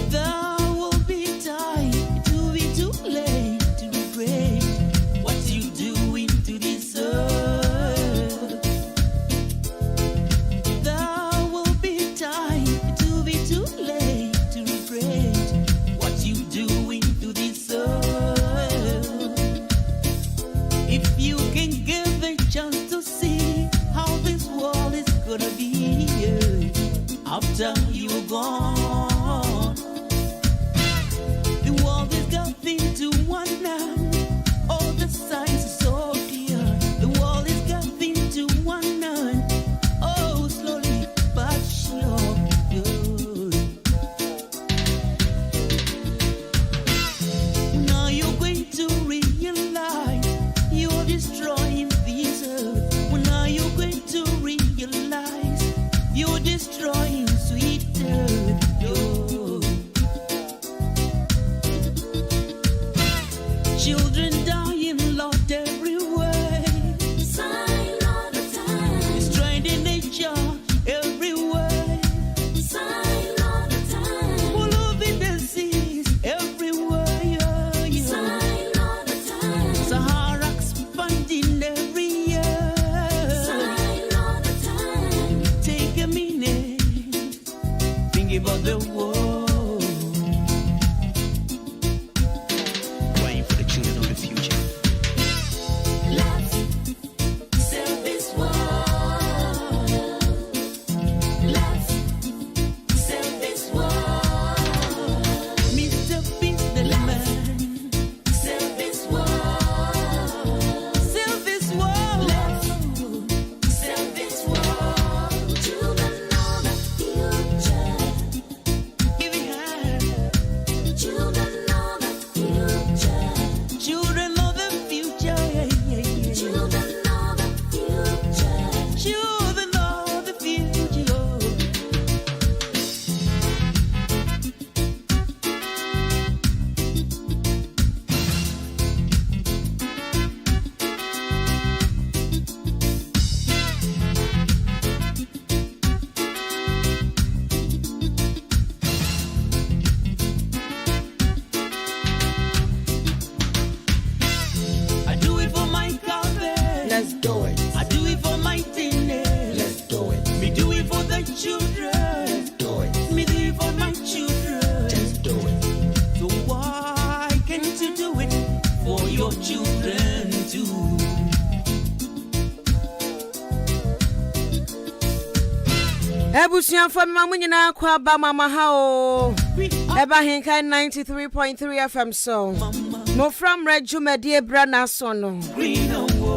There will be time, it will be too late to regret what you do. after you gone. The world is getting to one now. All the signs are so clear. The world is getting to one now. Oh, slowly but surely. Now you're going to realize you're destroying this earth. Now you're going to realize you're destroying sweet earth. Children dying, Lord, everywhere. Sign all the time. Destroying the nature everywhere. Sign all the time. Full of the disease everywhere. Yeah, yeah. Sign all the time. Sahara expanding every year. Sign all the time. Take a minute, think about the world. Crying for the children of the future. Let's save this world. Let's save this world. Mr. Businessman, Save this world. save this world. Save this world. Children know the future. Give it hand. Children know the future. Children of the future. Yeah, yeah, yeah. Children know the future. Children of the future. I do it for my carpet. Let's do it. I do it for my teenage. Let's do it. Me do it for the children. Do it. Me do it for my children. Just do it. So why can't you do it for your children too? Ebusian for Mamuina Kwa Mama Hao. Eba Hinka 93.3 FM so. Mmofra Mmere Jumedie Brana sono.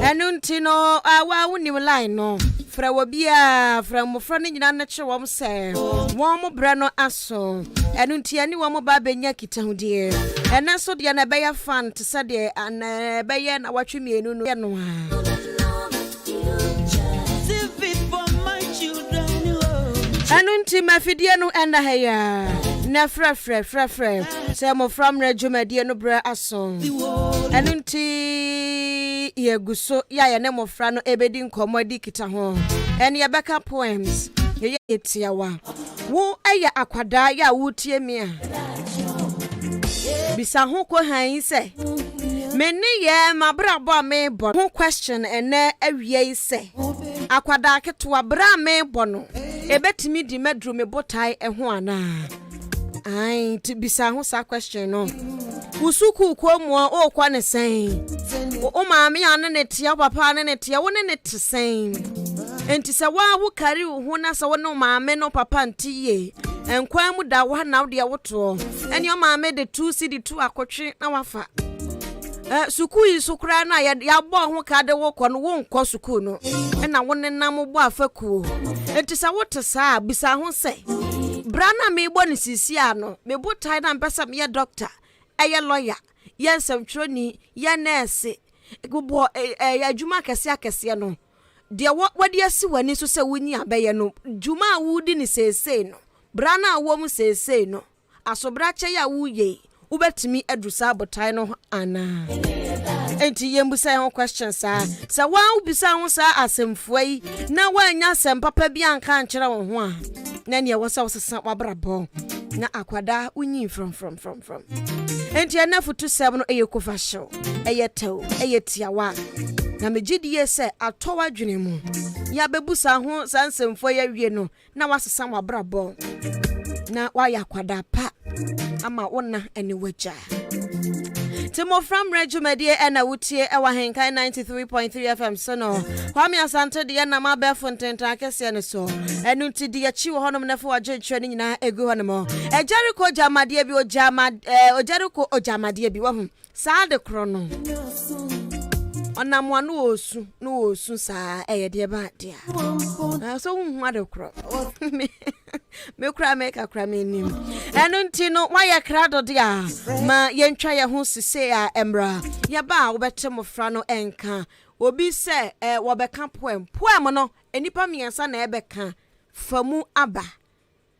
Enuntino awa wuni line no. Fra wobia fra mmofra ne nyina na che wom se. Wom bra no aso. Enuntia ni wom ba benya kitahudie. Ena so de na be ya fan te se de an be ye na watwemienu no ye no ha. Save it for my children. Anunti mafidie no enda heya. Na fra se Mmofra Mmere Jumedie no bra aso. Anunti ye guso ya ye ne mmofra no ebedi nkomodi kita ho. En ye beka poems. Ye etiawa. Wo eye akwada ya wutie mi a. Bisa ho ko han se. Meni ye mabrabo me bo. Ho question ene awie se. Akwada keto bra me bo no. Ebetimi di medru me botai eho ana. Ai ti bisa ho sa question no. Usuku komu o kwa ne sen. O maame ane ne tia papa ane ne tia wo ne ne tesen. Enti se wa wo kari wo na se wo no maame no papa ntiye. Enkwan mu da wo na wo de woto. Eni o maame de 2 cd 2 akotwe na wafa. Suku yi sukura na ya bo ho ka de wo kɔ no wo nkɔ suku no. Na wo ne nam bo afakuo. Enti se wo te sa bisa ho se. Brana me bo ne sisi ano. Me bo tai na mpesa me doctor. Eye lawyer. Ye nsɛmtwerɛni, ye nurse. Gubo adwuma akɛse no. De wadi asi wani so sɛ woni abɛyɛ no. Dwuma a wudi ni sesei no. Brana a wo mu sesei no. Asobra kyɛ ya wuye. Ubetimi adrusa abotai no ana. Enti yembusa ho questions sa. Sa wa ubisa ho sa asemfua yi na wanya asem papa bi anka ankyerɛ wo ho a. Na ne wo sa wosesa wabrabɔ. Na akwada unyi from. Enti anafutu sɛm no kofa hyew. Tew, tiawa. Na megidie sɛ atɔwa dwene mu. Ya bebusa ho sansemfo ya wie no na wasesa wabrabɔ. Na wa yakwada pa ama wona ene waja. Mmofra Mmere dwumadie na wutie ewa henkan 93.3 FM so no. Kwame Asante de na ma be fontenta kese ne so. Enu nti de achi wo honom na fo agye nyina egu honom. Ejeriko jamadie bi ojeriko ojamadie bi wo hu. Saa de kro no. Onamwa no osu saa de ba dia. So hu ade kro. Me kra make akra me nim. Enu nti no wa ye krado dia ma ye ntwa ye ho sise a emra. Ye ba wo bete Mmofra no enka. Obi se wo beka poem no enipa miensa na ebeka famu aba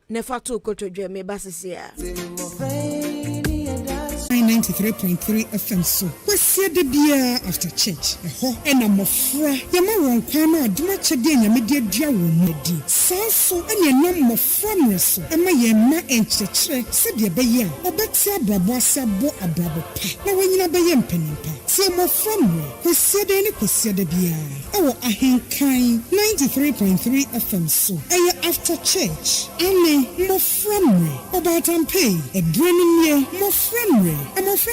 ne fato kotodwe me basese a 93.3 FM so. We're the beer after church. And Mmofra. Yama won kwama aduma chede nya me dia dua wo madi. Sanso and ye no Mmofra Mmere so. Ema ye ma enchechre se de be ye. Obeti abrabo asabo abrabo pa. Na wanyina be ye mpanimpa. Se Mmofra Mmere. We're the kwese de beer. Ewo ahenkan 93.3 FM so. Eye after church. Ane Mmofra Mmere. Obatampe. Edrenim ye Mmofra Mmere.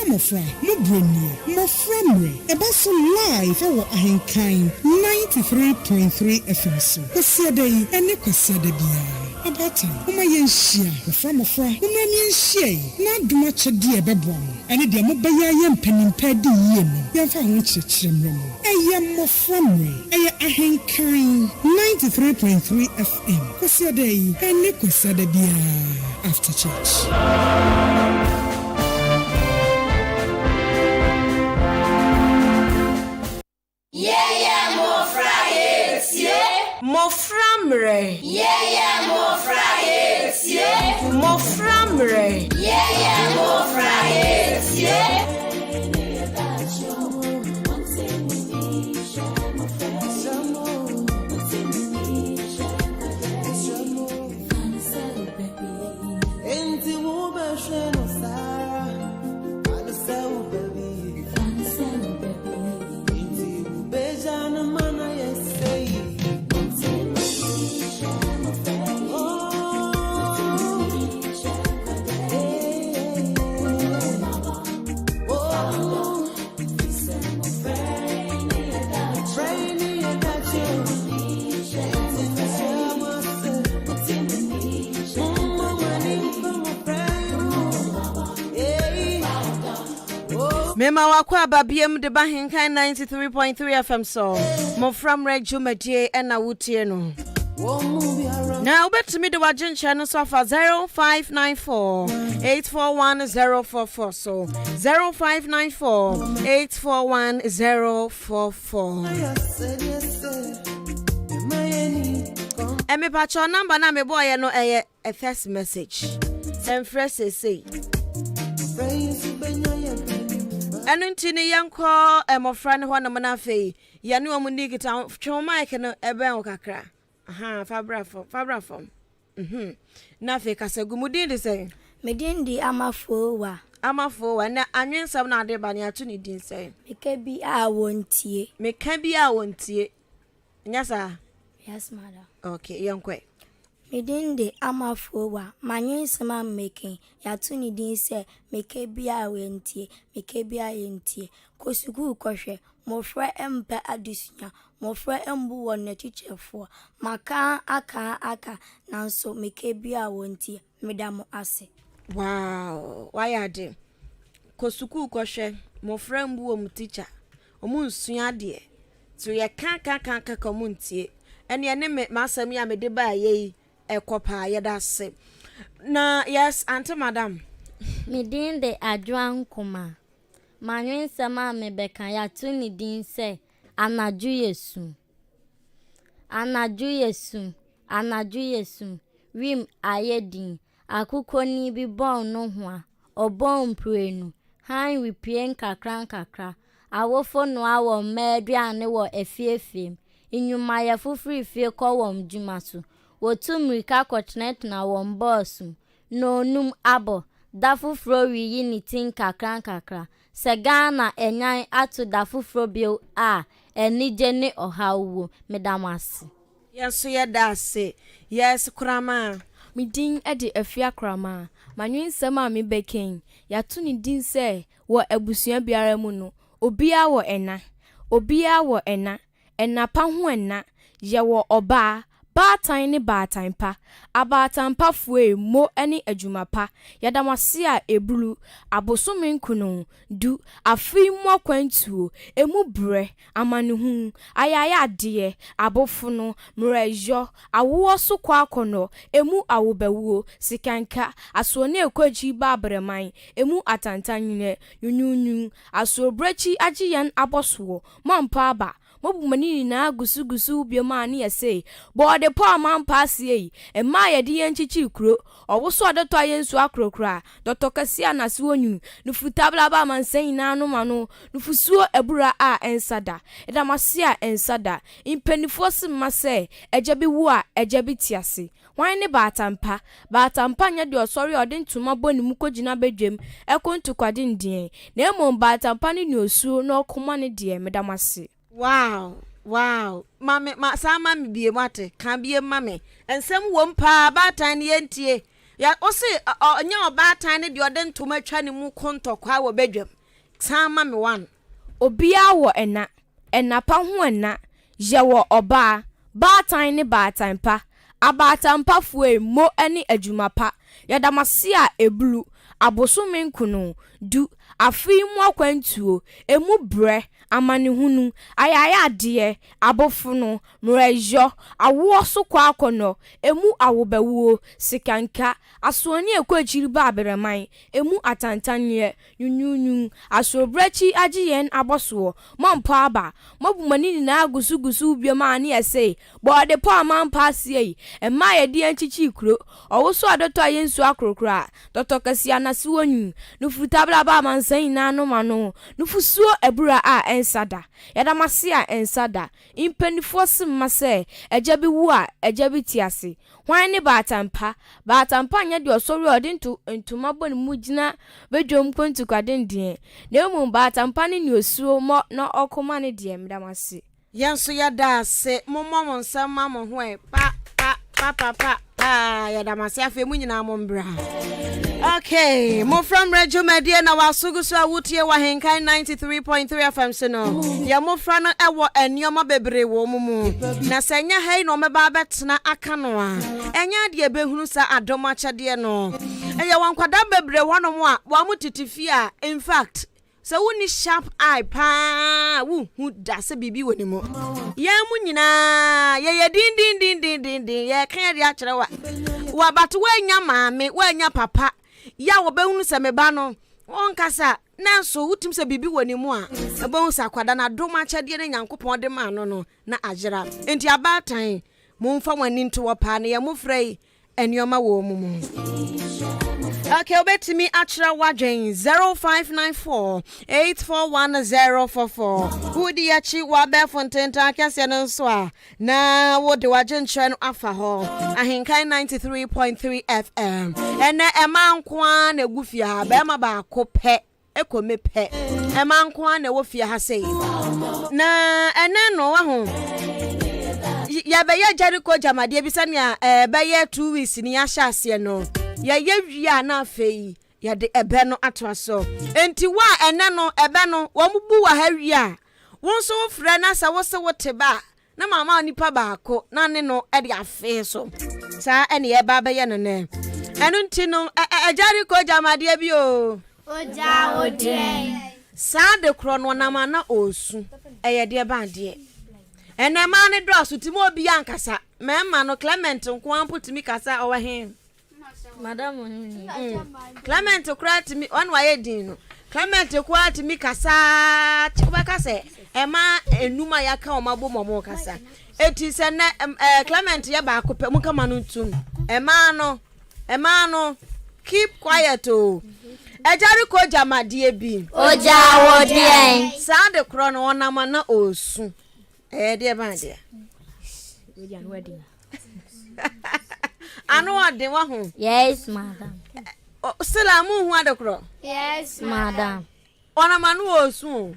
Mmofra Mubreni Mmofra Mmere Ebaso live ewo ahenkan 93.3 FM so. Kwasiade ene kwasiade bia abata uma yenhia Mmofra uma yenhia na duma chede ebebom ene de mobaya ye mpanimpa di yie no yemfa ho kyerkyere mremo eye Mmofra Mmere eye ahenkan 93.3 FM kwasiade ene kwasiade bia after church. Mmofra Mmere. Mmofra Mmofra Mmere. Mmofra Mema wakwa babiem de bahenkan 93.3 FM so. Mmofra Mmere dwumadie na wutie no. Now ubetumi de wajen channel so for 0594-841-044 so 0594-841-044. Emi pacho number na me boy no a first message. Enfrese say. Enu ntini yanko Mmofra ne ho na na afei ya ne omu nigita twon mic no ebe o kakra aha fabra fom na afei kasagumudin de say medin di Mmofra na anwensam na ade ba ne ato ne din say meka bi a wontie nyasa. Yes madam. Okay yankwe medin di Mmofra manyensama making ya to ni din say meka bi a wontie kosuku kohwe Mmofra empa adusunya Mmofra embu won teacherfo maka aka nanso meka bi a wontie medamo ase. Wow, why ade kosuku kohwe Mmofra embu wo teacher omunsua de so ye kan komuntie ene me masam ya mede ba ye ekopa ye da se na. Yes auntie madam medin de adwankoma manwensama mebeka ya to ni din se anaju yesu rim ayedin akukoni bi bon no ho a obon prenu han wipien kakra awofo no awo maduane wo efiefiem inyuma ya fufuri fie ko wom dwumaso wotumrika kotnet na wom boss no num abo dafufro wi ni tin kakra segana enyan atu dafufro bio a enije ne ohawo medamasi. Yes, so yeah, that's it. Yes, Kurama. me din ede Afia Krama manwen nsɛm a me bɛken ya to ne din sɛ wɔ abusua biara mu no obia wɔ ɛna pa ho ɛna yɛ wɔ ɔbaa baatan ne baatan pa abaatan pa foe mo ɛne adwuma pa yadamase a ebulu abosome nkuno du afi mo akwantuo emu brɛ amanehu ayaya ade abofo no mrejo awo so kwa akono emu awobawuo sikanka asone ekwaji babreman emu atantanyune yunyunyu asobrechi agiyen aboso mampa aba mobumani na gusu bioma ne yese bode pa mampa sie ema yede yenchichi kuro owoso odeto ayensu akrokra dotokasi anase onyu nufutabla ba mansen na no mano nufusuo ebura a ensada edamase a ensada impenifo simma se ejebi wo a ejebi tiase wan ne batampa nya de osori ode ntuma boni mu kogina bedwem ekontu kwade ndien na emom batampa ne osuo na okoma ne de medamase. Wow. Mame, sama mi bie mate, kan bie mame. Ensem wom pa batan yentie. Ya ose nya batan ne de ode ntoma twa ne mu kontokwa wo bedwam. Sama me wan. Obia wo ena pa ho ena ye wo oba batan ne batan pa abatan pa fue mo ene adwuma pa yadamase a eblu abosome nkuno du afi mu akwantuo emu brɛ amanehunu ayaya ade abofo no mrejo awo so kwa akono emu awobawuo sikanka asoni ekwachiri babreman emu atantanye yunyunyu asobrechi agiyen aboso mompa aba mobumani na gusu bioma ne yese bode pa mampa sie ema yede anchichi kuro owoso adoto ayensu akrokra dotokasi anase onyu nufutabla ba mansan na no mano nufusuo ebura a ensada yadamase a ensada impenifo simma se ejebi wu a ejebi tiase hwan ne batampa nya de osori ode ntuma boni mugina bedwom kontu kwadendien na emu batampa ne osuo mo na okoma ne de medamase Yanso yada se mommo nsama mo ho pa yadamase afi mu nyina mo mbra. Okay, Mmofra Mmere Jumedie na wasugusu awutie wa henkan 93.3 FM sino. Ya Mmofra no ewo enioma bebre wo mumu. Na senya hei no meba betena aka no a. Enya de ebehunu sa adoma kyade no. Eya wankwada bebre wono mo a wa mutitifie a in fact so woni sharp eye pa hu da se bibi woni mo. Ya mu nyina ye din ye kan de akere wa batu wanya maame wanya papa ya wo behunu se meba no onkasa nanso wutim se bibi woni mu a ebehunu sa kwada na doma kyade ne nyankopon de ma no na agera enti abatan momfa wani nto wo pa ne ye mofrei enioma wo mumu. Okay, obetimi achra wajen 0594 841044. Hudi yachi wabe fontenta akase no so a na wo de wajen chwa no afa ho. Ahinkai 93.3 FM. Ene ema nkwa na egufia ba ema ba kope ekome pe. Ema nkwa na wo fia ha sei. Na ene no wa ho. Ya be ye Jericho jamade bi sane a be ye 2 weeks ni ya hya ase no. Ya wia na afei ya de ebe no atwaso enti wa ene no ebe no wo mubu wa ha wia won so frɛ na sa wo se wote ba na mama onipa baako na ne no e de afei so sa ene ye ba be ye no ne enu nti no Jericho jamade bi o Oja ode sa de kro no na ma na osu eye de ba de ene ma ne do so timo obi ankasa mema no Clement nko amputimi kasa owa hen Madam Clement kwati mi on waye din no Clement kwati mi kasa chikuba kase ema enuma yaka o mabo momo kasa eti se na Clement ye ba akopɛ mu kama no ntun ema no keep quiet o Jericho jamade bi Oja wodien sande kro no onama na osu de ba de wedding Anu ade wa ho. Yes, madam. Still amu hu adekro. Yes, Madam. Ona manu osu.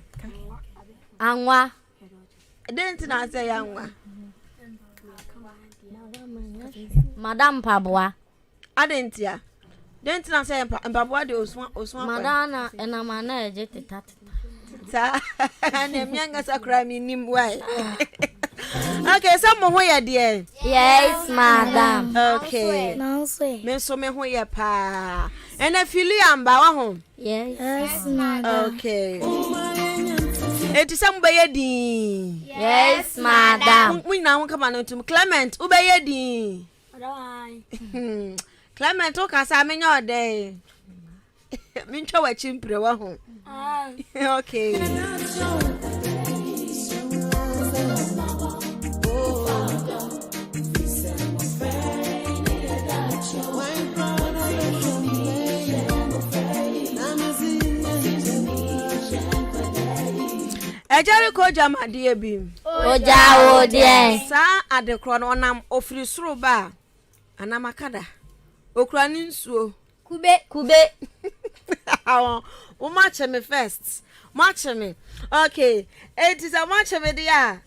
Anwa. Didn't na say anwa. Madam Pabwa. Adentia. Didn't I say Mpaboa de Oswan? Madana and Amana ejected. And the youngest are crying in way. Okay, someone where dear. Yes, madam. Okay. Miss me where pa. And if you liam bow home. Yes, madam. Okay. It is somebody. Yes, madam. We now come on to Clement, Ubayedi. Clement, took us a minute day. Mincho a chimpre home. Okay. Jericho jama die bi. Oja wo die. Sa adekro no nam ofiri soro ba. Anamakada. Okura ni nsuo. Kube. O match me first. Match me. Okay. It is a match me dia.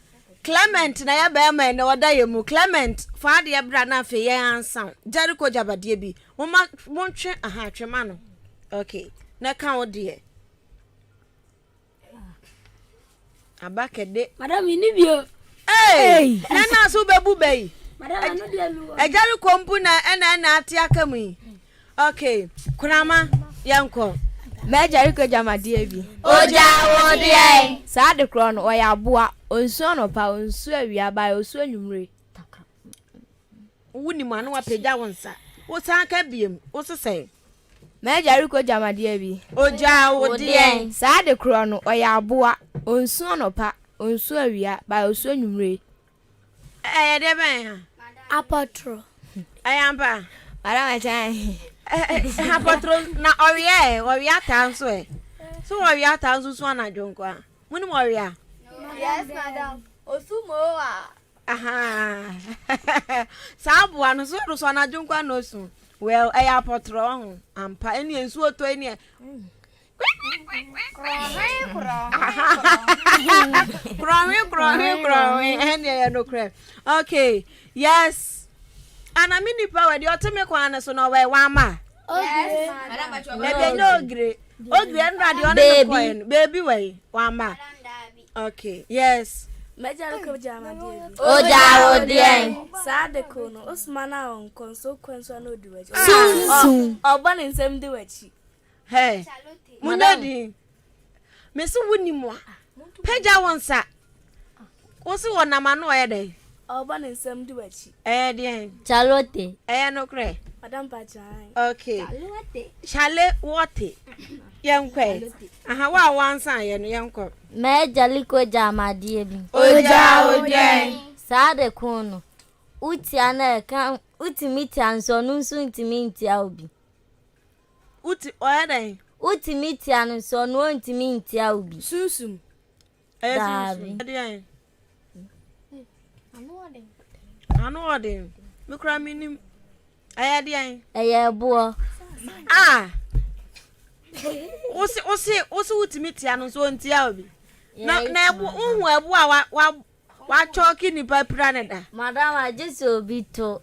Clement na ya ba ma na oda ye mu. Clement fa de bra na fe ye ansan. Jericho jaba die bi. Mo ntwe aha twema no. Okay. Na kan o die. Abakede. Madam inibio. Hey! Nana so bebu bei. Madam no dia lu. Ejari kompu na na ati aka mu. Okay. Kunama yanko. Me Jericho jamade bi. Oja wo die. Sa de kro no oya aboa. Onsu no pa onsu awia ba onsu anwumre. Wuni mu anu apeja wonsa. Wo san ka biem. Wo sesai. Me Jericho jamade bi. Oja wo die. Sa de kro no oya aboa. Onsu no pa onsu awia ba onsu anwumre. De ben. Apotro. Ayamba. Madam Achan. Apotro na oria tan so e. So oria tan so na dwonko a. Muni mo oria. Yes, madam. Osumoa. Aha. Sabu anu so na dwonko na osu. Well, apotro ampa eni ensu oto eni. Okay, yes. And I mean, if I were the ultimate one, so no way, Wama. Yes, Baby, no great. Oh, the coin, baby, way, Wama. Okay, yes. Majalico jamade. Oja wo die. Sadeko no Osmana on consequence no do it. Soon. Oban nsem de wachi. Hey, Munadi. Mesu wuni mo. Peja wonsa. Wosi wona ma no yede. Oban nsem de wachi. De. Chalote. No kre. Madam Pachan. Okay. Chale wote. Yankwe. Aha wa wansa ye no yanko. Me Jericho jamade bi. Oja wo die. Sa de kono. Uti ana kan uti miti anso no nsu ntimi ntia obi. Uti oyede. Uti miti anso no ntimi ntia obi. Susum. Dabi. Anu odin. Me kra minim. Ayade. Eye bo. Osi utimiti anu so ntia obi. Na ebu unhu ebu a wa choki ni papira ne da. Madam ajese obi to.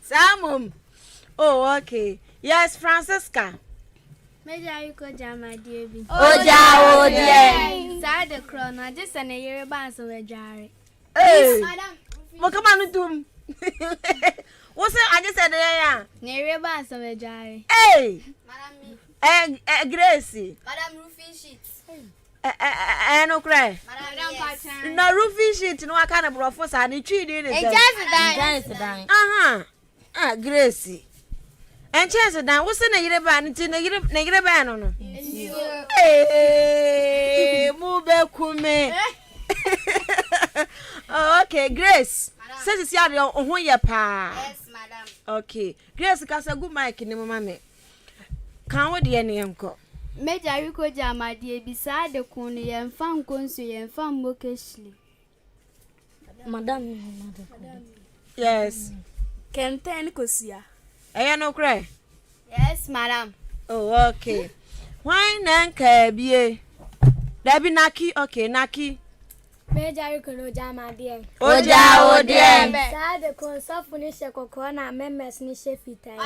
Samum. Oh, okay. Yes, Francisca. Majalico jamade bi. Oja wo die. Sada krona just an year ban so jare. Hey. Madam. Mo come on dum. What's I just said there? Near ban so jare. Hey. Madam. Gracie. Madam roofing sheets. No cry. Madam Pachan. No roofing sheet no kind of brofo and tree din is. Just Dan. Gracie. And chance dan what's na yire ba nti na yire ba no. Mu be kume. Okay, Grace. Says you are on ye pa. Yes, madam. Okay. Grace kasa good mic ni mama me. Kan wo de ne enko. Majalico jamade bi sada kunu ye mfa nkonso ye mfa mbokeshli. Madam. Yes. Kenten kosia. No cry. Yes, madam. Oh, okay. Why nan ka bie? There be Naki. Okay, Naki. Major Kono Jama dear. Oja odie. Sad the consumption kokona members ni shefita.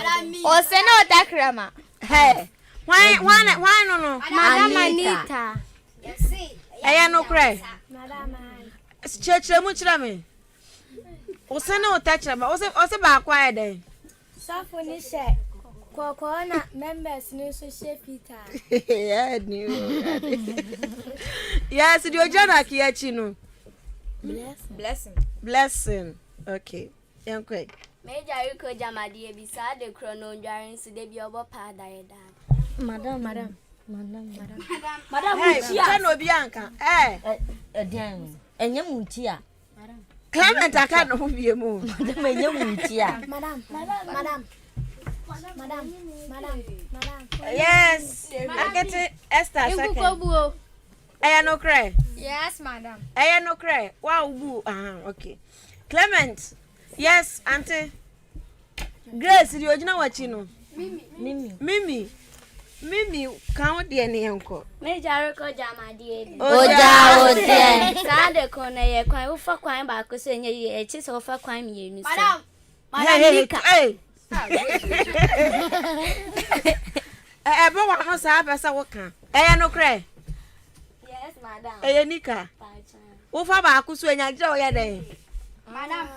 O se no takrama. Hey. Why no? Madam Anita. Eya no cry. Madam. Cheche mu chira me. O se no touch ba. O se ba kwa ede. Safuni she kokona members ni so shefita. Yeah, new. Yes, the ojana kiachi no. Blessing. Okay. Yankwe. Major Rico Jamadi beside the chrono drawing so they be over padda. Madam. Hey, Chano Bianca. Again. Enye mutia. Clement aka no be mu. Madam enye mutia. Madam. Yes. I get it. Esther second. Eya no cry. Yes, madam. Eya no cry. Wow bu. Okay. Clement. Yes, auntie. Grace, the original wachi no. Mimi, count the any uncle. Major Rico Jamadi. Oja odie. Sad corner ye kwan ufa kwan ba ko se nye ye chi so fa kwan mi enu. Hey. Ebe wa no sa pesa wo kan. Eya no cry. Yes, madam. Eya nika. Ufa ba ko so enya gire wo ye den. Madam,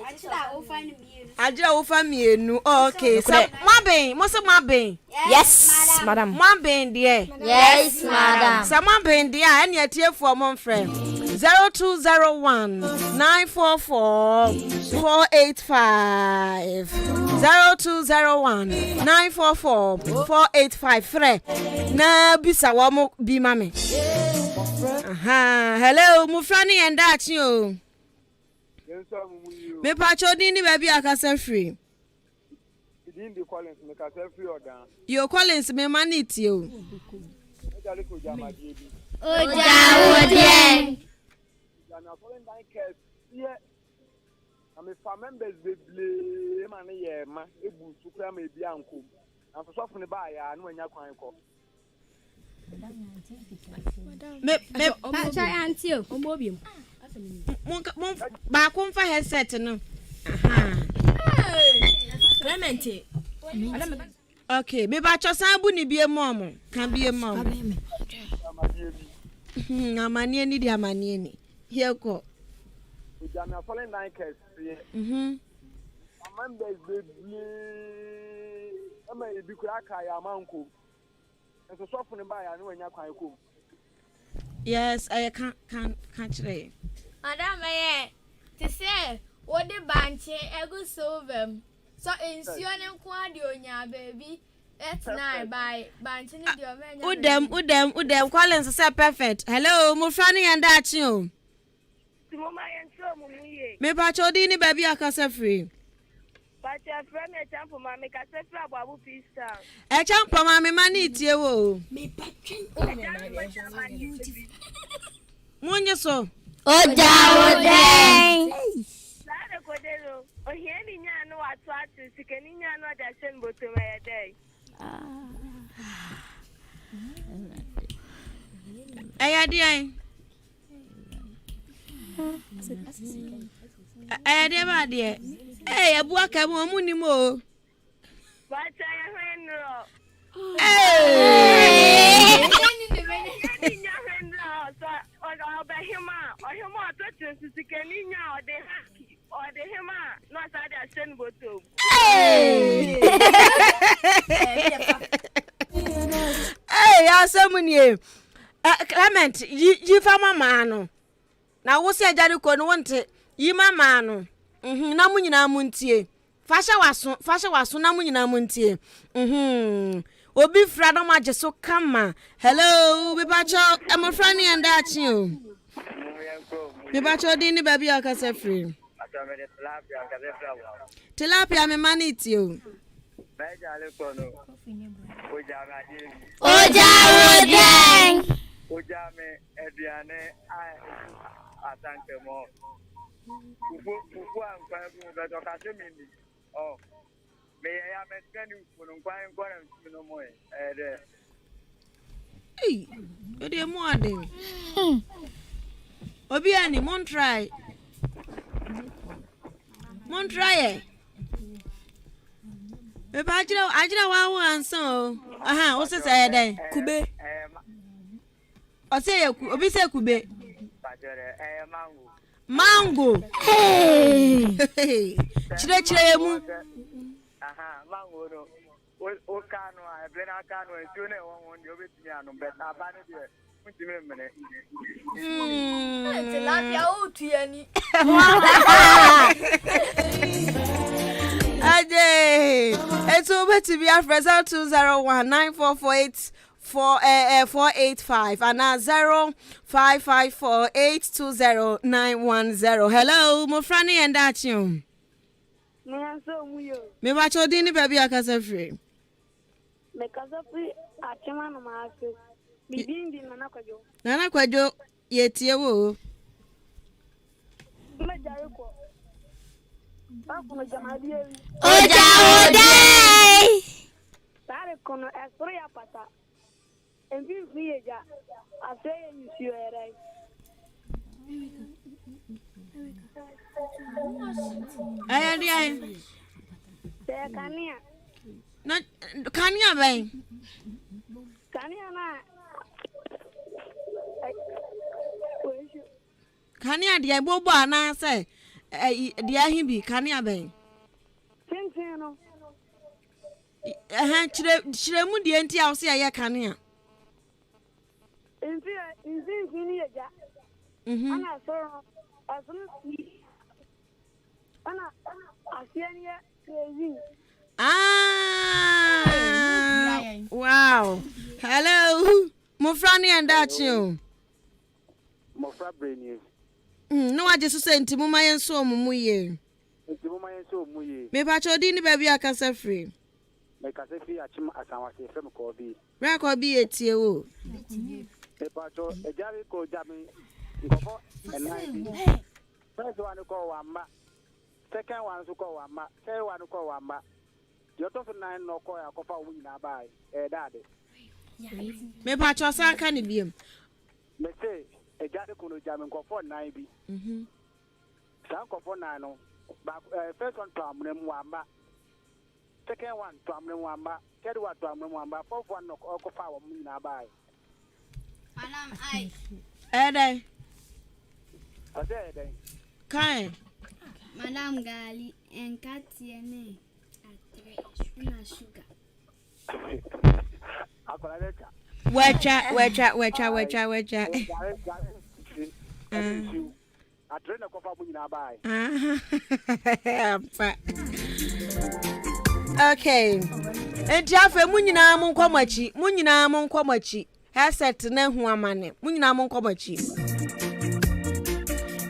achira ufa ni mi. Ajira wo fa mienu. Okay. So mabin, mo se mabin. Yes, madam. Mabin there. Yes, madam. So mabin there ene atiefu Mmofra. 0201 944 485 0201 944 485 frɛ na bisa wo mo bi mame. Hello, Mmofra ni enda achi o. Me pacho din ni baby akasa free. Din the Collins me kasa free odan. Yo Collins me maniti o. Oja odie. Na foreign bank case here. Na me fa members beble ma na ye ma ebu sukura ma ebi ankom. Na so sofo ne ba ya na wanya kwan ko. Me Pacho auntie o. Omobium. Mon ba ko mfa headset no. Clement. Okay, me ba cho san bu ni bie mom. Kan bie mom. Amanie ni di amanie ni. Here ko. Oja na foreign bank case here. Members beble ama ebi kura ka ya manko. So sofo ne ba ya na wanya kwan ko. Yes, I can't try. Madam, to say what the banche ego solve so insuring quad onya baby. That's nice by banching your man. Udem Collins say perfect. Hello, Mmofra ni enda achi o. Me pa chodi ni baby akasa free. Pacha from a champ for mammy Cassandra Babu Pista. E champo ma me mani tie wo. Me patching. Munye so. Oja odie. Sada Codero. Oh, here in Yano at Swatu, Sikani Yano at Shen Botomaya Day. Ayadi ayadi ba de. Abu aka mo muni mo. Pacha Henro. Hey, asamunie. Clement, you fa mama no. Na wo se ajari ko no wonte yi mama no. Na munyina muntie. Fasha waso na munyina muntie. Obi fra no maje so kama. Hello, we bacho Mmofra ni enda achi o. We bacho din ni baby akasa free. Tilapia me maniti o. Oja odie. Oja me ediane atanke mo. Ufu ankwa bu be do ka se mi ni. Oh. Me ya me skani ufu no nkwa nkwa no mo de. Hey, ode mo ade. Obi ani mon try. Mon try. Me pa ajira wa ansan. Aha, o se say den. Kube. O say obi say kube. Mango. Mango. Hey. Chire mu. Aha, mango no. O kanu a blena kanu e tune won de obetimi anu beta abane de. Mutimi mene. Tilapia o tuani. Ade. Eto obetimi afresa 2019448485 and 0554820910. Hello, Mmofra ni endachim. Me ba chodi ni baby akasa free. Me kasa free achema no maase. Bibindi nana kwajo. Nana kwajo yetie wo. Me jare ko. Ba ko jamadi ewi. Oja. Tare kono esoro ya pata. Envi frieja. Aseye misio erai. Ay. Kania. No kania ben. Kania na. Kania dia bobo ana say dia himbi kania ben. Tintin no. Chire mu die nti a wo se ya kania. Envi ni eja. Ana so asunu ana asiania crazy. Wow. Hello. Mmofra ni endachim. Mmofra Mmere. No wa jesu se nti muma yenso omumuye. Nti muma yenso omuye. Me pa chodi ni baby akasa free. Me kasa free achim asanwase fem ko bi. Ra ko bi etie wo. Me pa cho ejari ko jami. Ngofo enai bi. First one ko wamba. Second one so ko wamba. Third one ko wamba. You to for nine no ko ya ko fa wu nyina bai. Dade. Me pa cho san ka ni biem. Me say ejade ko no jami ngofo nine bi. San ko for nine no. First one to amne mu wamba. Second one to amne mu wamba. Third one to amne mu wamba. Fourth one no ko fa wu nyina bai. Madam I. Ede. Ade ede. Kai. Madam Gali and Katiene atre na sugar. Akola leka. Wecha. Atre na ko fa wu nyina bai. Okay. Enti afa mu nyina mu nkomachi. Headset na hu amane. Mu nyina mu nkomachi.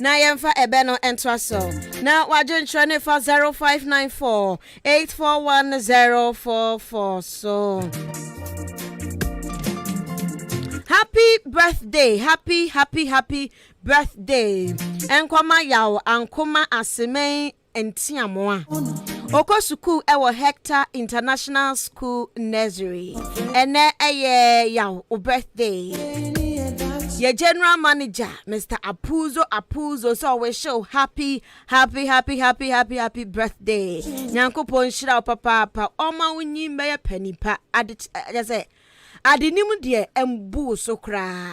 Na yemfa ebe no entra so. Na wajo ntrane fa 0594 841044 so. Happy birthday. Happy birthday. Enkwama yawo ankoma asemen entiamoa. Oko school ewo Hector International School Nursery. Ene eye yawo o birthday. Your general manager, Mr. Apuzo, so we show happy birthday. Nyanko pon shira papa, oma wunyi meye penipa. Adinim de embu so kra.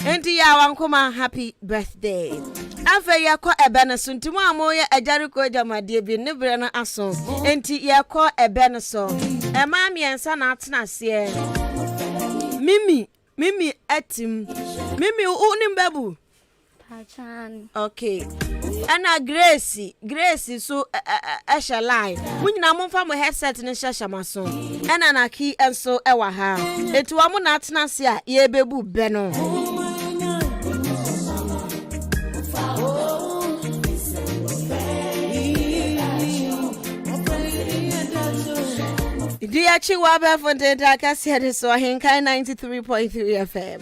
Enti ya wankoma happy birthday. Afa yakọ ebe na so ntimo amoye ajariko jamadie bi ne bre na aso. Enti yakọ ebe na so. Ema miensa na atena se. Mimi etim. Mimi unim babu. Pachan. Okay. Ana Grace so asha line. Munyina momfa mo headset ne shashama so. Ana na ki enso ewa ha. Etu amu na atena se a ye bebu be no. Diachi Wabe Fonte Takasi so Hinkai 93.3 FM.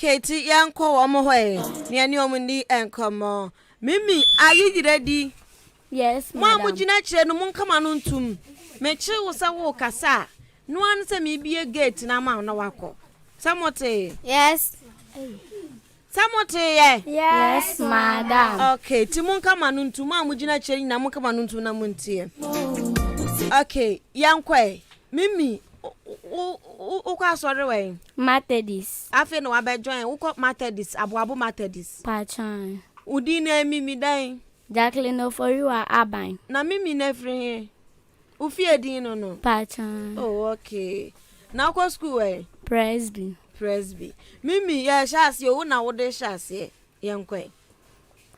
Okay, ti yanko omo hoye. Ni ani omundi enkomo. Mimi, are you ready? Yes, Mo madam. amugina kire no mon kama no ntum. Mechi wo sa wo kasa. No an se me bie gate na ma na wako. Samote. Yes. Samote ye. Yes, madam. Okay, ti mon kama no ntum amugina kire na mon kama no ntum na montie. Okay, yankwe. Mimi, o kwa sorry we. Methodist. Afi no abejoin, wo ko Methodist, abo Methodist. Pachan. Udi na Mimi dan. Jacqueline Oforiwa Aban. Na Mimi na free. Ufie din no. Pachan. Oh, okay. Na ko school we. Presby. Mimi ya shasi o na wo de shasi yankwe.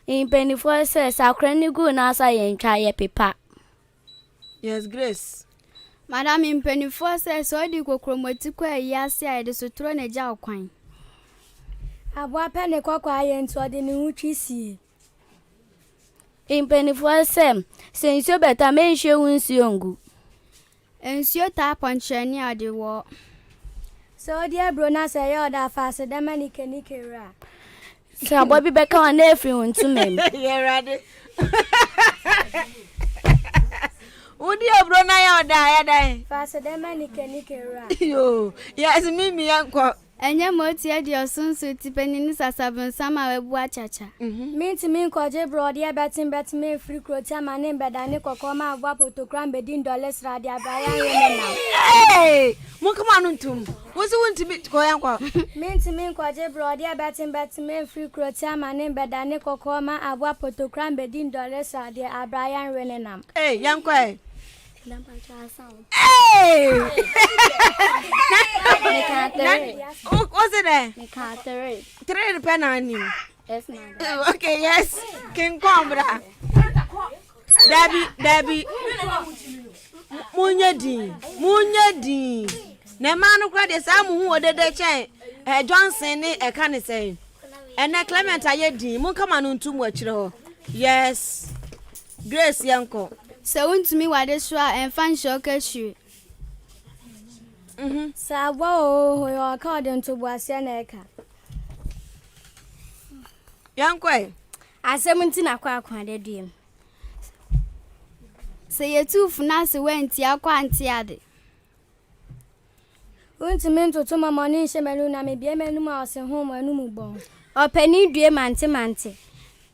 In 24 says akrani go na sa yentwa ye pepa. Yes, Grace. Madam in 24 says so di kokromoti kwa yase a de sotro na ja okwan. Abua pene kwakwa aye nto de ne hutwisi. In 24 sem, senso beta menhye wunsuo ngu. Ensio ta ponchani ade wo. So di abro na se ye oda fase de manike ra. So abobi beka wa na efri huntumem. Ye ready. Udi obro na ya oda. Fase de manike ra. Yo, yes Mimi yanko. Enye moti e di osunsu tipenini sasabun sama webu achacha. Minti min koje bro dia betin me free croti amane bedane kokoma agwa potokran bedin dollars radia Brian Yemena. Hey, mo kama no ntum. Wo se wonti bi ko yanko. Minti min koje bro dia betin me free croti amane bedane kokoma agwa potokran bedin dollars radia Brian Yemena. Hey, yanko. Hey! What's it there? Three penani. Yes, madam. Okay, yes. King Combra. Debbie. Munyadi. Ne manu kwa de samu hu odede chen. Johnson ni e kan say. Ene Clement ayedi. Mun kama no ntum akire ho. Yes. Grace yanko. So untumi wade so a enfan shokechi. Sa wo yo ka de nto buase na eka. Yankwe. Asem nti na kwa de duem. Se yetufu na se wenti akwa anti ade. Untumi ntoto mama ni nhemelu na me bia menu ma ose ho ma nu mu bon. Opani due mante.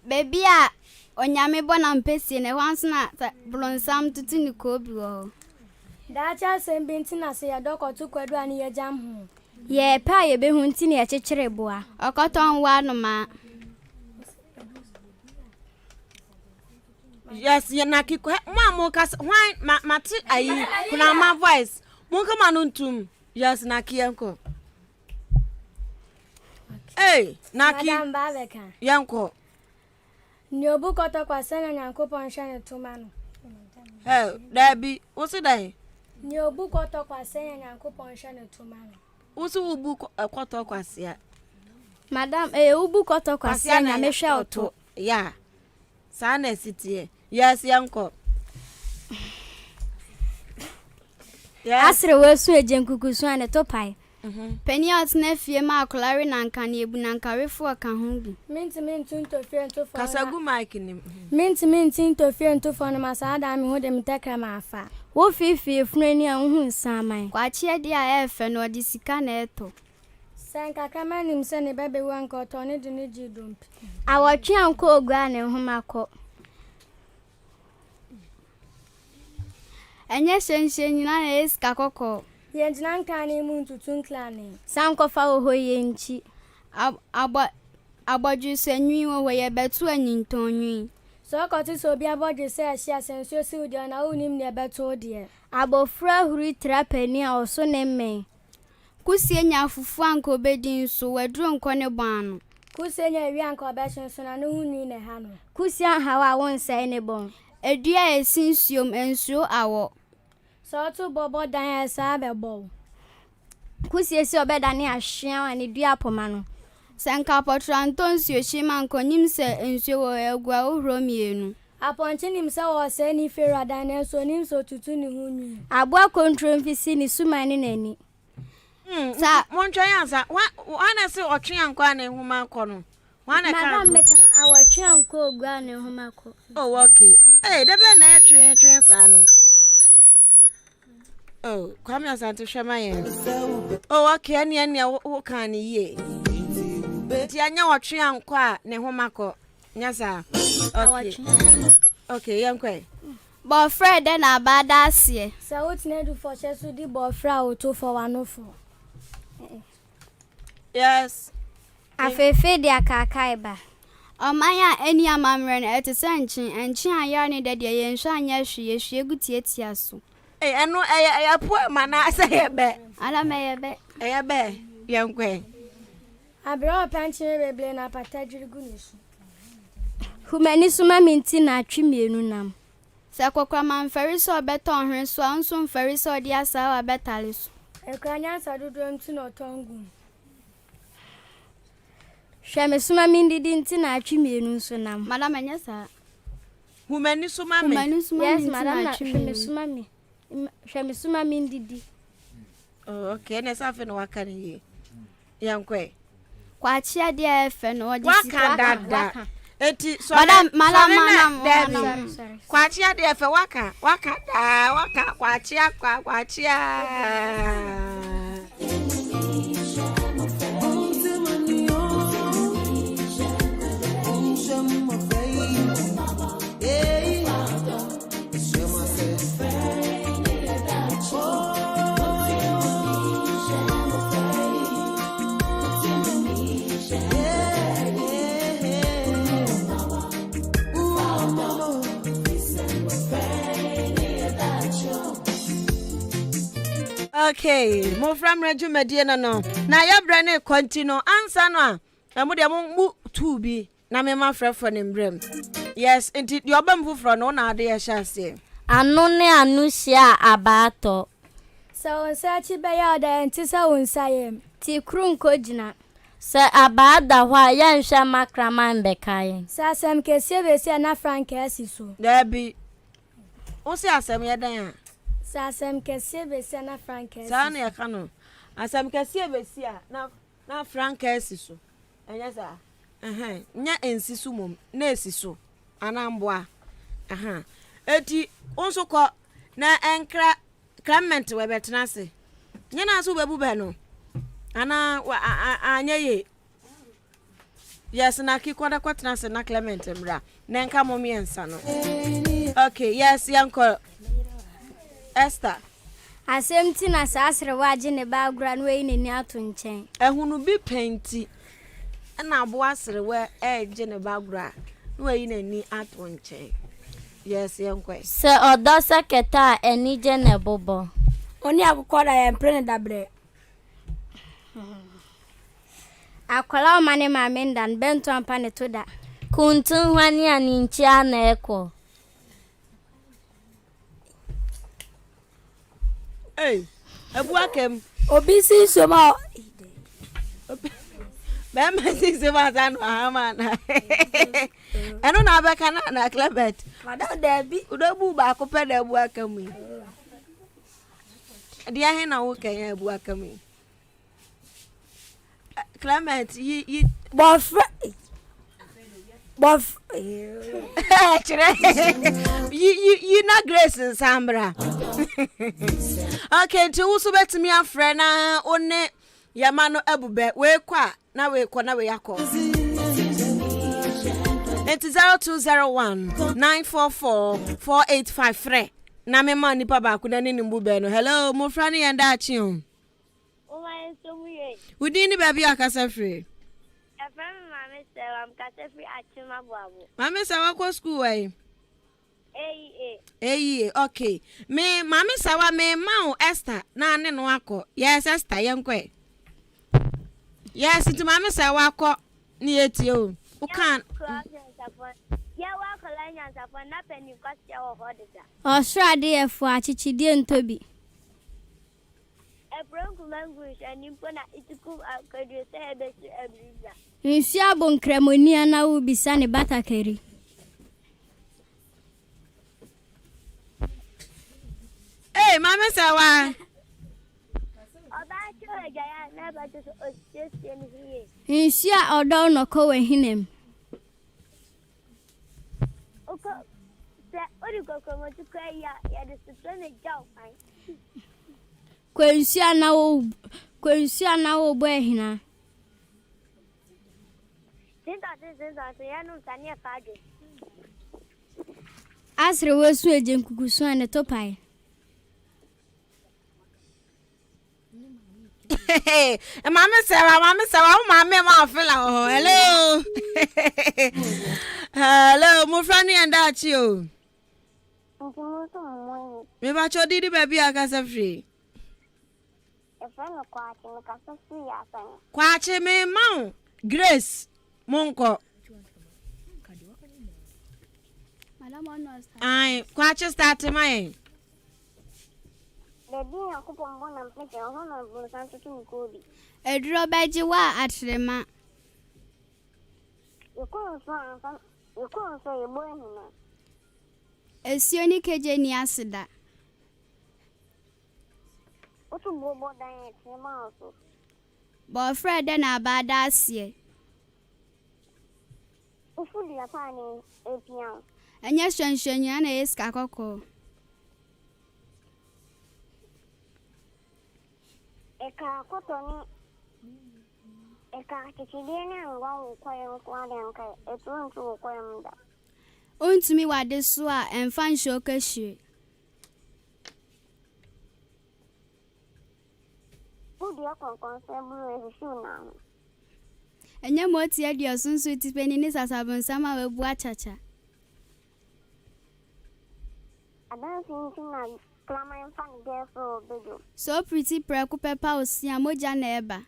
Baby a onyame bona mpesi ne wanso na blonsam tutu ni ko bi wo. Da cha sembi nti na se ya dokotu kwadu ani ya jam ho. Ye pa ye be hu nti ne ya chekere boa. Okoton wa no ma. Yes, ye na kiko. Mo kas why mati ayi kuna ma voice. Mun kama no ntum. Yes, na kiyanko. Hey, naki. Madam Babeka. Yanko. Nyobu koto kwa sena nyankopon hwe toma no. Hey, Debbie, what's it there? Nyobu koto kwa sena nyankopon hwe toma no. Usu ubu koto kwasia. Madam, ubu koto kwasia na mehwe oto. Yeah. Sana sitie. Yes, yanko. Yes. Asre wesu ejenkukusu ane topai. Penny out na fie ma akolare na nka na ebu na nkarefo aka ho bi. Minti to fie nto fo. Kasagu mic ni. Minti to fie nto fo no masada mi ho de mtekra ma afa. Wo fifie funani a hu nsaman. Kwa chie de a efe no de sika na eto. Senka kama nim se ne bebe wan ko to ne de ne ji dompi. Awotwe anko ogua ne homakọ. Enye shenshye nyina na eska kokọ. Ye jina nka ne mu ntutu nkla ne. Sankofa oho ye nchi. Abọju se nwi wo ye betu anyinton nwi. So ko ti so bia bọju se ahia senso si udi na unim ne betu de. Abofra huri trapani a oso ne men. Kusie nya fufu anko obedin so waduro nko ne banu. Kusie nya wi anko obehyen so na ne hu nwi ne ha no. Kusie hawa won sai ne bon. Edua esinsuom ensuo awo. So to bobo dan esa be bo. Kusie si obeda ne ahwea wa ne dua poma no. Senka potranto nsuo hima nkonim se ensuo wo egua ohro mienu. Aponche nim se wo se ni fera dan so nim so tutu ni hu nwi. Aboa kontro mfisi ni suma ni nani. Sa Montwa yansa. Wana se otwe ankwa na ehuma akọ no. Wana ka. Madam meka awotwe anko ogua ne homako. Oh, okay. Hey, debe na etwe sa no. Oh, kwame asante hwema yen. Oh, okay, ania wo kan ne ye. Ti anya wotwe ankwa ne homako. Nyasa. Okay. Okay, yankwa. boyfriend na bada asie. Sa wotine du for chesu di boyfriend o to for one for. Yes. Afefe dia kakaiba. Omanya eni amamre na etese enchin aya ne de ye nhwa anya hwie gutietia so. Eh, eno eh po mana say yebe. Ala meyebe. Yebe, yankwa. Abro panchire beble na patadwiri gunisu. Humani suma minti na atwemienu nam. Se kokwa man feri so beton hwen so anso feri so dia sa wa betale so. Ekranya sa dodo mti no tongu. Hweme suma mindidi nti na atwemienu so nam. Madam enya sa. Humani suma me. Humani suma Yes, minti madam na atwemienu. hweme suma mindidi. Oh, okay, na safe no wakane ye. Yankwa. Kwa chia dia efe no odi Waka dada. Eti so madam Sorry. kwachia de efe waka kwachia Okay, Mmofra Mmere dwumadie no. Na ya bre ne continue ansa no a. Emu de mu tu bi na me ma frefo ne mbrem. Yes, enti de obam fufro no na ade ya hyase. Anu ne anu hia abato. So onsa chi be ya da enti sa onsa yem. Ti krunko gina. Se abada hwa ya nhwa makraman bekaye. Sa asem kesie be se na frank asiso. Da bi. O se asem ye dan a. Sa asem kesie be se na frank asiso. Sa na ya ka no. Asem kesie be si a na frank asiso. Enya sa. Nya ensisu mom na esiso. Anamboa. Eti onso ko na enkra Clement we betena se. Nya na so bebu be no. Ana anya ye. Yes, na kikwada kwatena se na Clement mra. Na nka momi ensa no. Okay, yes, yanko Esther. Asem ti na sasre waje ne bagura no yi neni ato nchen. Ehunu bi penti. Na abo asre we eje ne bagura no yi neni ato nchen. Yes, yanko. Se odo seketa enije ne bobo. Oni akukora ya mpre dabre. Akwala o mane ma mendan bento ampa ne toda. Kuntun hwani ani nchia na eko. Hey, abuakem. Obi si soma. Ba ma si soma tanu ahama na. Eno na abeka na Clement. Madam Debbie. Udobu ba ko pe da abuakem yi. Dia he na wo kan abuakem yi. Clement, you boyfriend. You not Grace and Sambra. Okay, to also bet me a friend only Yamano Ebube, we qua, now we yako. It is 0201 944 4853. Name money papa could any bubeno. Hello, Mmofra Mmere and Dachi. We didn't baby akasa free. Mama sawa kwa school way. Okay. Me mama sawa me ma Esther na ne no akọ. Yes Esther yenkwe. Yes it mama sawa akọ ni eti o. U kan. Ya wa kola nyansa fo na peni kwasi ya wo hodida. Osrade efu achichidie ntobi. Nsi abon kremoni na wo bisa ne batakeri. Hey, mama sawa. Obachi Nsia odo no ko we hinem. Kwensia na wo bo ehina. Asre wesu ejen kukusu ane topai. Mama Sarah, mama ma feel oh. Hello. Hello, Mmofra ni andachi o. Me ba chodi di baby akasa free. Kwache me ma Grace Monko. Ai, kwache start my. Edro beji wa atrema. Esioni keje ni asida. Bo Fred na abada asie. Enya hwenhwenya na eska kokko. Eka kotoni eka chichidene ngwa ukwaye kwalenka etuntu ukwaye mda. Untumi wade so a emfa nhyo kahwie. Udi akonkonsebulu ehuna. Enya moti adi osunsu tipeni ni sasabonsama webu achacha. Adansi ntina klama infani defo bedo. So pretty preku pepa osia moja na eba.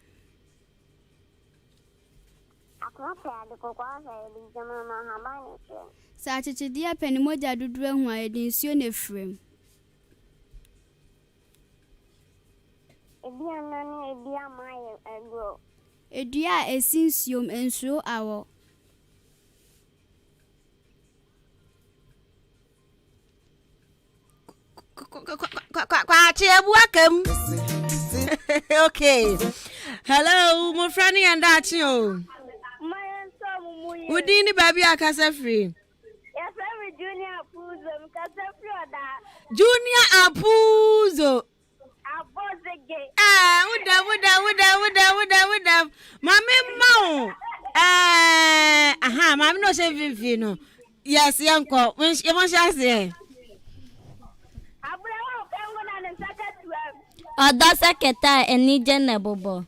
Akwa de kokwaza eli jama mahabani che. Sa chichidia peni moja dudu ehu a edi nsuo na frem. Ebia nani ebia maye ego. Edua esinsiom ensuo awo. Kwache ebuakem. Okay. Hello, Mmofra ni andachi o. Udini baby akasa free. Yes, I'm Junior Apuzo. Mkasa free oda. Junior Apuzo. Abozege. Uda. Mami mau. Mami no se vivi no. Yes, yanko. When she say. Abulawa kango na nsakatu. Oda seketa enije ne bobo.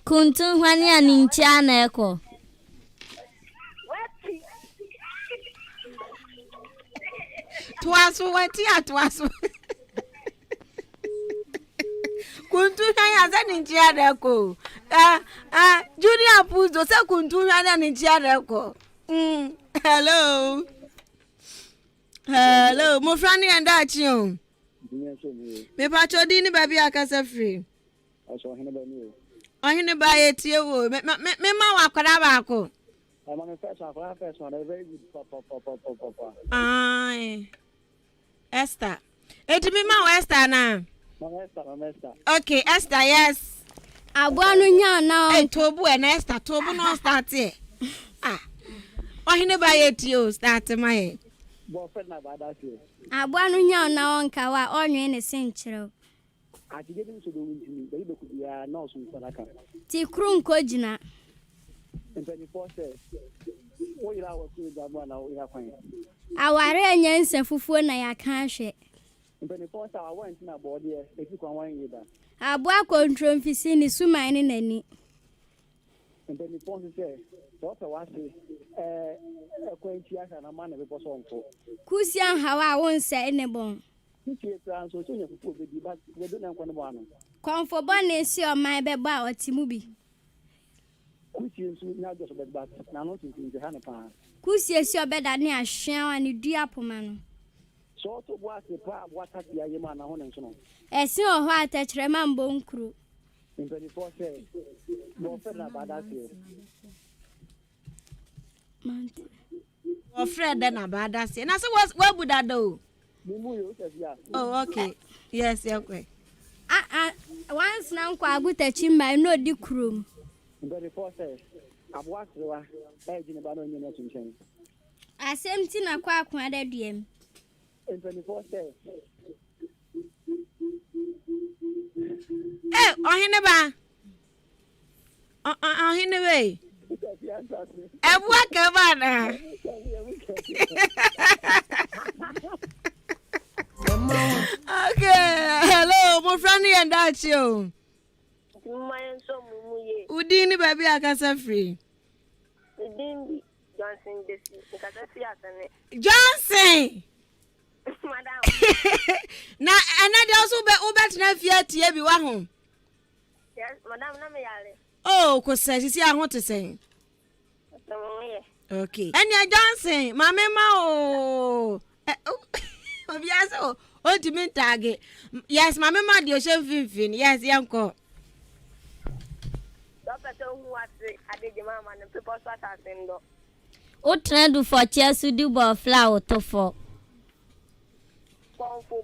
Kuntun hwani aninchi ana eko. Twasu. Kuntun hwani aninchi ana eko. Junior Apuzo se kuntun hwani aninchi ana eko. Hello. Mmofra ni andachi o. Me pa chodi ni baby akasa free. Aso hene ba ni o. Ohine ba yetie wo. Me ma wakwara ba ko. I'm a first one. Very good. Papa. Ai. Esther. Eti me ma Esther na. Mama Esther. Okay, Esther, yes. Abuanu nya na. Hey, Tobu and Esther. Tobu no start here. Ohine ba yetie o start my. Boyfriend na bada se. Abuanu nya na onka wa onwe ne senchiro. Atije ni so do wintimi. Be be ku bia na osun sadaka. Ti kru nko jina. Mpeni force. O ira wo ku da mo na o ira kwan. Aware anya nsa fufuo na ya kan hwe. Mpeni force a wa ntina board ye efi kwan wan yi da. Abua kontrol mfisi ni suman ni nani. Mpeni force se so pe wa se kwanti aka na ma na be boso onko. Kusia hawa wonse ene bon. Ntie plan so so nya fufu be di ba we do na nkwa no bo ano. Konfo bone si o man be ba otimu bi. Kusie nso nya do so be ba na no tintin ha ne pa. Kusie si obeda ne ahwea wa ne dua poma no. So to bo ase pa bo atati aye ma na ho ne nso no. Esi o ho atachire ma mbo nkru. Mpeni force bo fe na bada se. Fred na bada se. Na so what would that do? Oh, okay. Yes, yeah, okay. Once now kwa aguta chimba no di krum. 24 says, I've watched the one, Edging about on your nation. Asem ti na kwa akwa da duem. 24 says. Eh, Ohineba. Ohinebe. Ewa kebana. Okay, hello, Mmofra Mmere and that's you. Udini baby akasa free. Johnson this because Johnson. Madam. Na another also be ubet na fia tie bi wa ho. Yes, madam na me yale. Oh, ko say sisi ahon to say. Okay. Anya Johnson, mama ma o. Obi aso o di me tag. Yes, mama ma di o she finfin. Yes, yanko. Doctor who was adejima man people so asendo. O trend for chair su di bo flower to for. Konfu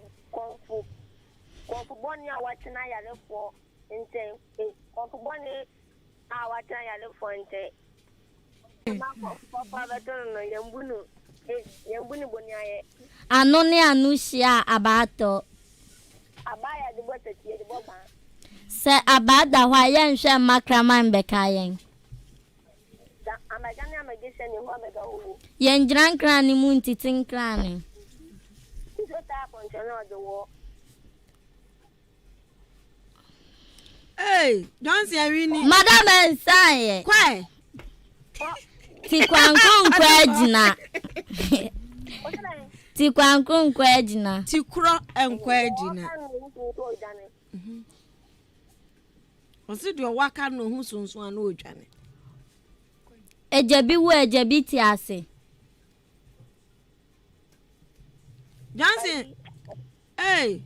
boni a watina yale for inte. Konfu boni a watina yale for inte. Papa beto no yambunu boni aye. Ano ne anu hia abato. Abaya de bota tie de boba. Se abada hwa ye nhwe makraman beka yen. Amagani amagese ni ho mega hu. Yen gran kran ni mu ntitin kran ni. Hey, don't say really. Madam Ensai. Kwai. Ti kwankun kwajina. Ti kwankun kwajina. Ti kro enkwajina. Osi do waka no hu sunsun an odwane. Ejebi wo ejebi ti ase. Johnson. Hey.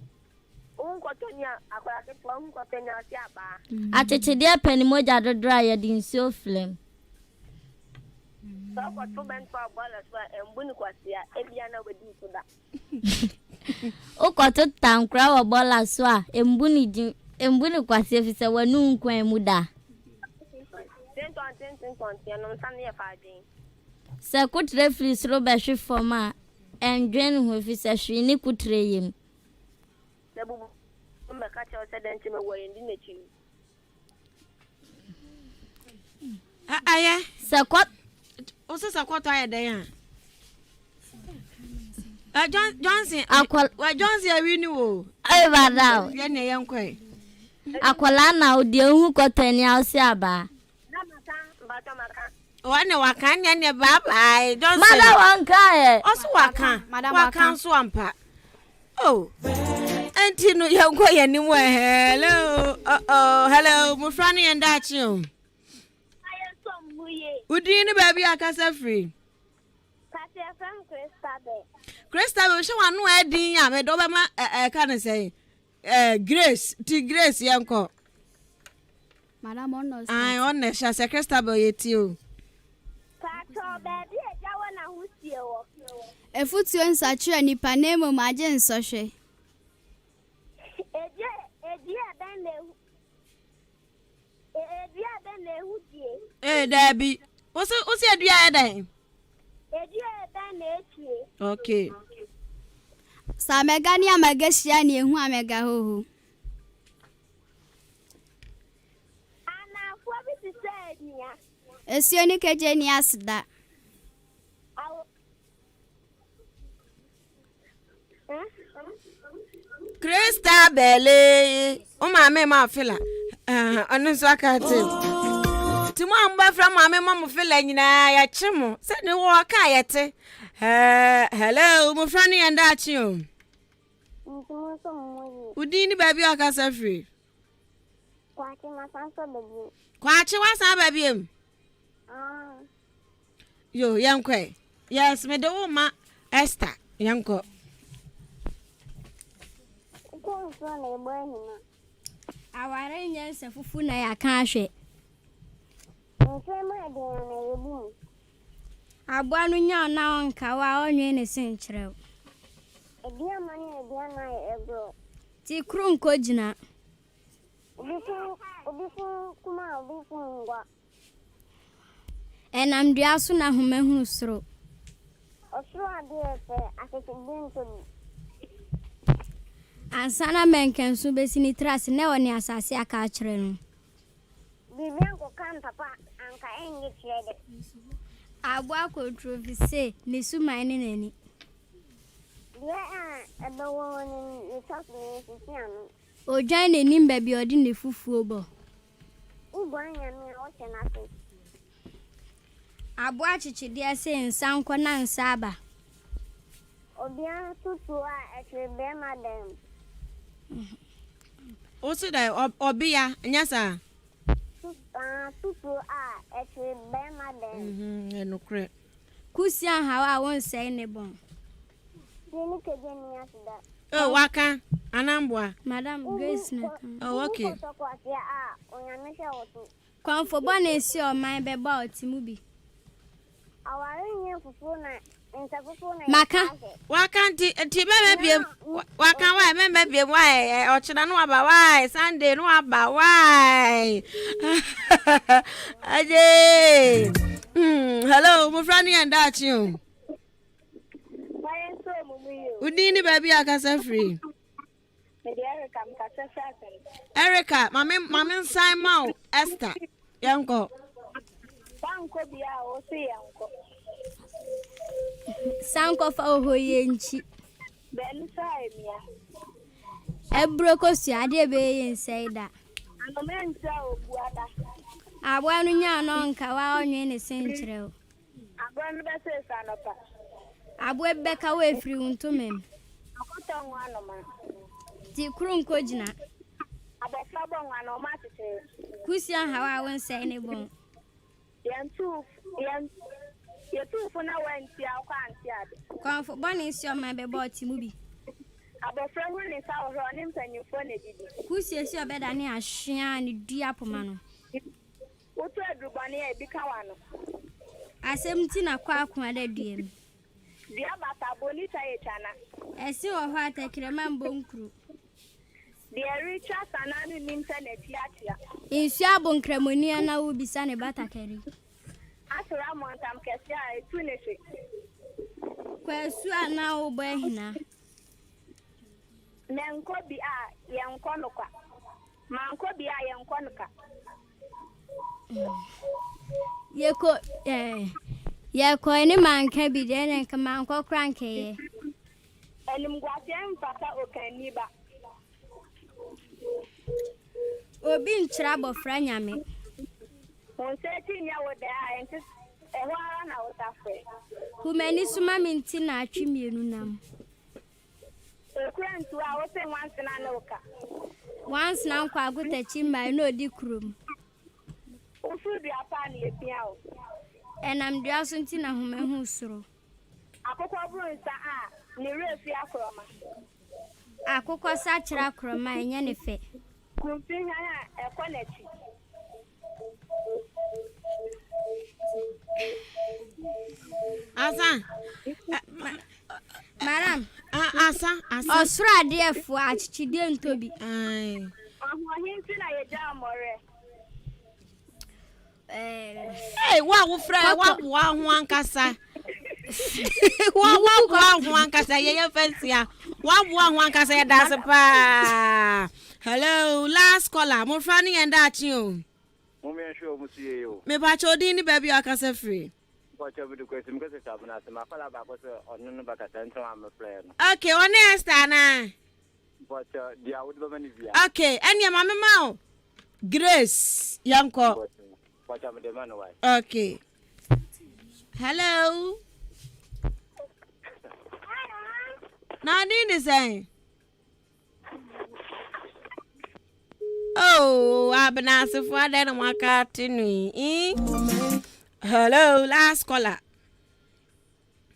Acheche dia pani moja dodra ya di nsuo flem. Okoto tankra wa bola so a embuni kwasi efise wanu nkwan mu da. Se kutre fli sro be hwe foma endwen ho efise hwe ni kutre yem. Aya, sakot oso sakot aya den a. Johnson wa Johnson awini wo. Ai badao. Ye ne yenkwe. Akwala na odi ehu kotani ausi aba. Wane wakan ne bye Johnson. Mada wanka e. Oso wakan so ampa. Oh. Auntie no yanko yanimu hello. Hello, Mmofra Mmere and that's you. Udini baby akasa free. Christabel she wan no edin ya me do be ma can say Grace yanko. Madam honors. I honest sha say Christabel yeti o. Pato baby e jawo na husie wo. Efutuo nsachira nipa nemu maje nsohwe. Edia ben lehu die. Debbie. Osi adua edan. Edia ben letie. Okay. Sa mega ni amagashia ni ehu amega hoho. Ana fo bi ti se nia. Esio ni keje ni asida. Christabel o ma me ma fila onu so akate ti mo amba fra ma me ma mo fila nyina ya chemo se ne wo ka yete hello Mmofra Mmere and that's you. Udini baby akasa free. Kwachi masanso baby. Kwachi wasa baby em. Yo yankwe. Yes me de wo ma Esther yanko. Aware nyense fufu na ya kan ahwe. Abua no nya na onka wa onwe ne senkyerɛw. Dear money, dear night, bro. Ti krun ko jina. Obifu kuma obifu ngwa. Enam dua so na homahu soro. Osoro ade efe akeke binto. Ansana menken so besi ni trase ne woni asase aka akire no. Bibian ko kan papa anka enye tiede. Abua ko trovise ni suman ni nani. Dia ebe woni ni talk ni sisiano. Ojan ne nim ba bi odi ne fufuo bo. Ugwanya mi o chenase. Abua chichide ase nsanko na nsaba. Obia tutu a etrebe madam. Osi da obia nyasa. Tutu a etrebe madam. Enokre. Kusia hawa won sei ne bon. Ni keje ni asida. Oh, waka anambwa. Madam Grace na. Oh, okay. Kwanfo bone si o man be ba otimu bi. Awari nye fufu na nsafufu na. Maka. Waka ti be biem. Waka wa be biem wa ochina no aba wa Sunday no aba wa. Aje. Hello, Mmofra and Dachi. Udini baby akasa free. Erica, mama Simon Esther. Yanko. Banko bia o se yanko. Sanko fa ohoye nchi. Ben sai mia. Ebro ko si ade be yin seida. Anomenta obuada. Abwa no nya no nka wa onwe ne senkyere o. Abwa no be se sanopa. Abwa beka wa efiri untumem. Akoto nwa no ma. Ti krun ko jina. Abofra bo nwa no ma tete. Kusia hawa won sei ne bon. Yentu funa wenti akwa anti ade. Kwanfo bone si o man be ba otimu bi. Abofra hu ni sa oro ni mpanyufo na didi. Kusia si obeda ne ahwea ne dua poma no. Wotu adrubane e bi kawa no. Asem ti na kwa akwa da diem. Dia bata bonita e chana. Esi wo ho atakirema mbonkru. Dia richa sana ni internet ya. Insu abonkramoni na wo bisa ne batakari. Asura montam kesi a etunese. Kwasu ana wo bo hina. Nenko bi a yenko nokwa. Manko bi a yenko noka. Yeko ni manka bi de ne ka manko kranke ye. Enim gwase mfata okani ba. Obi nchira bofra nyame. Onse tinya wo de a enti eho ara na wotafre. Humani suma minti na atwemienu nam. Ekrantu a wote once na noka. Once na nkwa agutachi mai na odi krum. Ufu di apa na epia o. Enam dua so nti na homahu soro. Akoko buru nsa a ni refi akroma. Akoko sa kira akroma enye ne fe. Kumpi nya ekonechi. Asa. Madam. Asa. Osura adefo achichide ntobi. Ai. Ahohinti na yeja amore. Hey, wa frɛ wa ho ankasa. Wa ho ankasa ye fancy. Wa ho ankasa ye dance pa. Hello, last caller. Mmofra and Dachi o. Mo me show mo sie yo. Me ba chodi ni baby akasa free. Ko cha bi ko sim ko se tabuna se ma kala ba ko se onu no ba ka tanto am play no. Okay, one Esther na. But dia would be many via. Okay, enya mama ma. Grace yanko. Okay. Hello. Nadine is saying. Oh, I've been asking for that and walk out to me. Hello, last caller.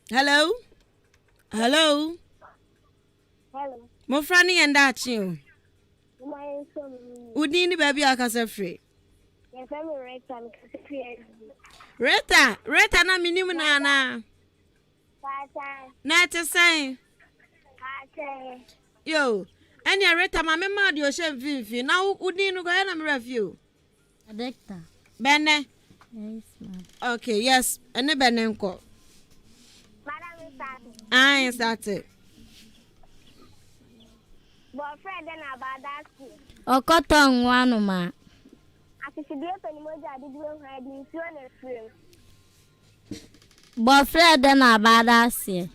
Hello. Hello. Hello. Mmofra and Dachi. Udini baby akasa free. Reta na minimu na. Na te say. Yo, and your reta mamma mad your chef Vivi. Now Udin go and review. Adekta. Bene. Yes, ma'am. Okay, yes, and a benenko. I started. Boyfriend and about that school. Okotong wanu ma. After she did any more, I did not have been feeling a film. Boyfriend na badasi.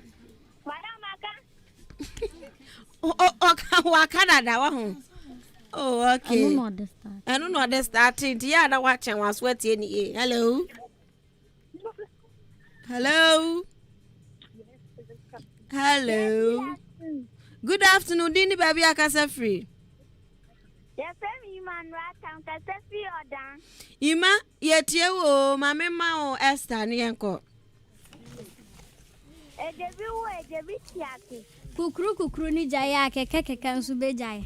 Oh, Canada. Oh, okay. I don't know the starting. Yeah, that watching was sweaty. Hello. Hello. Hello. Good afternoon, Dini baby. I can say free. Yes, I'm man. Right, I'm can say free or down. Ima, yet you, my mama or Esther, Nianko. A debut yaki. Kukru ni jaya keke kansu be jaya.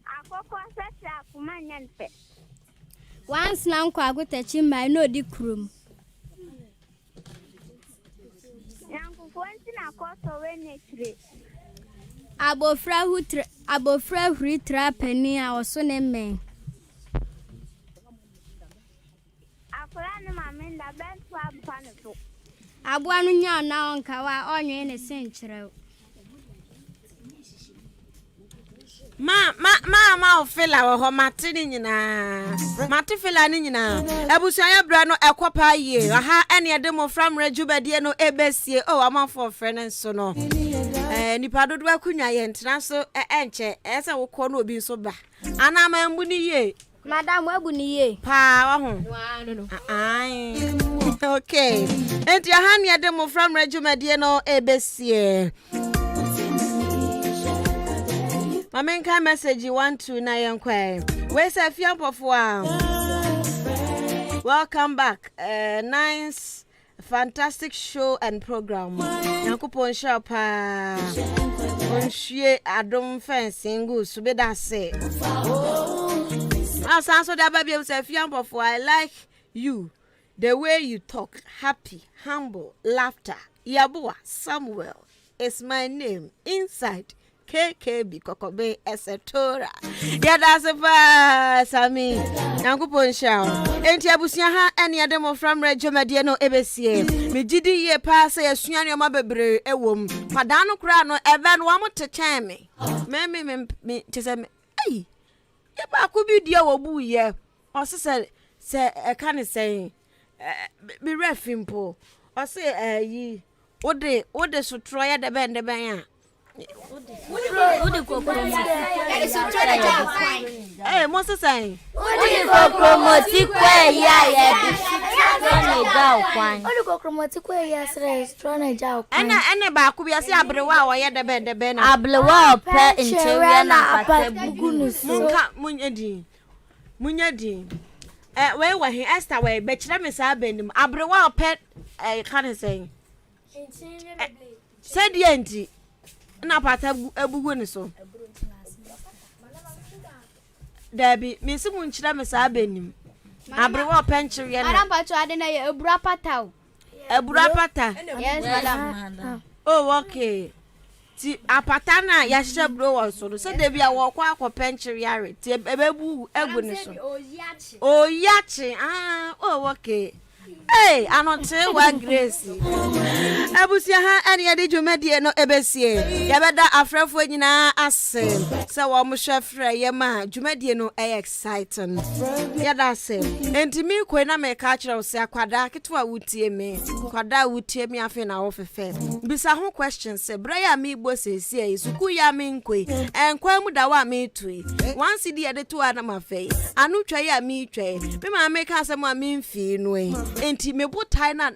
Akoko sasa kumanya nfe. Once na nkwa agutachi mai no di krum. Yangu fonti na koso wenetre. Abofra huri trapeni a oso ne men. Akora ne maminda bentu abufano. Abua no nya na onka wa onwe ne senkyerɛ. Ma ofela wo ho mate ni nyina. Mate fela ni nyina. Ebusuan ya bra no ekopa ye. Aha ene ede Mmofra Mmere dwubadie no ebesie. Oh, amafo frene nso no. Nipa dodo akunwa ye ntena so enche. Ese wo kɔ no obi nso ba. Ana ma mbu ni ye. Madam wabu ni ye. Pa wa ho. No. Ai. Okay. Enti aha ne ede Mmofra Mmere dwubadie no ebesie. Mamenka message 129 nkwa. We say Afia Ampfowaa. Welcome back. Nice fantastic show and program. Yankopon shapa. Onhwie adom fencing go so be that say. Also that baby say Afia Ampfowaa, I like you. The way you talk, happy, humble, laughter. Yabua Samuel is my name inside KKB Kokobe Esetora. Yeah, that's a Sami. Yankupon show. Enti abusia ha ene ade Mmofra Mmere dwumadie no ebesie. Me gidi ye pa say asuan yo mabebre ewom. Pada no kra no ebe no amote chen me. Me tese me. Ai. Ye ba ko bi dia wo bu ye. O se e kan say be refimpo. O se yi ode so troye de ben a. Hey, Moses saying, Munyadi. Where were he asked away, but let me say, Abrewa pet, can't say. Said the auntie. Na pata ebugu ni so. Dabi, me se mu nchira me sa benim. Abrewa penchire na. Madam pacho ade na ye ebura pata. Ebura pata. Yes, madam. Oh, okay. Ti apata na ya hye bro wo so. Se dabi a wo kwa penchire yare. Ti ebebu egu ni so. Oyachi. Ah, oh, okay. Hey, anote wa Grace. Abusia ha ene yade dwumadie no ebesie. Yabeda afrafo nyina ase. Se wo mo hwefre ye ma dwumadie no exciting. Yada se. Enti mi kwe na me ka kire wo se akwada ketwa wutie me. Kwada wutie me afi na wo fefe. Bisa ho questions se bra ya mi gbo sesi e suku ya mi nkwe. Enkwa mu da wa mi tui. Once di yade to ana mafe. Anu twa ya mi twa. Me ma me ka se mo mi mfi no e. Enti me botai na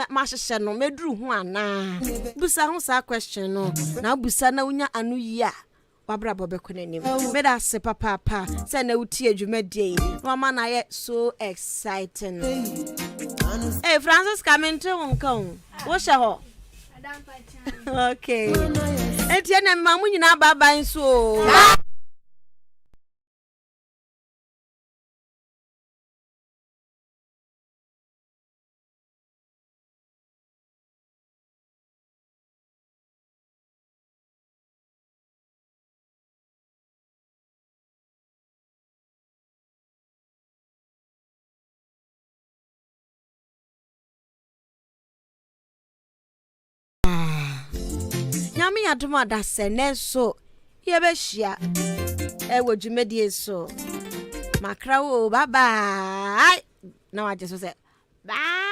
ma hyehye no medru ho ana busa ho sa question no na busa na unya anu yi a wabra bobeko nanim me da se papa se na uti adwumadie no ma na ye so exciting. Hey Francis coming to wonko wo hye ho okay enti na mamu nyina baba nso nyame adom ada se ne so ye be hia e wodwumedie so makra wo bye bye na waje so se bye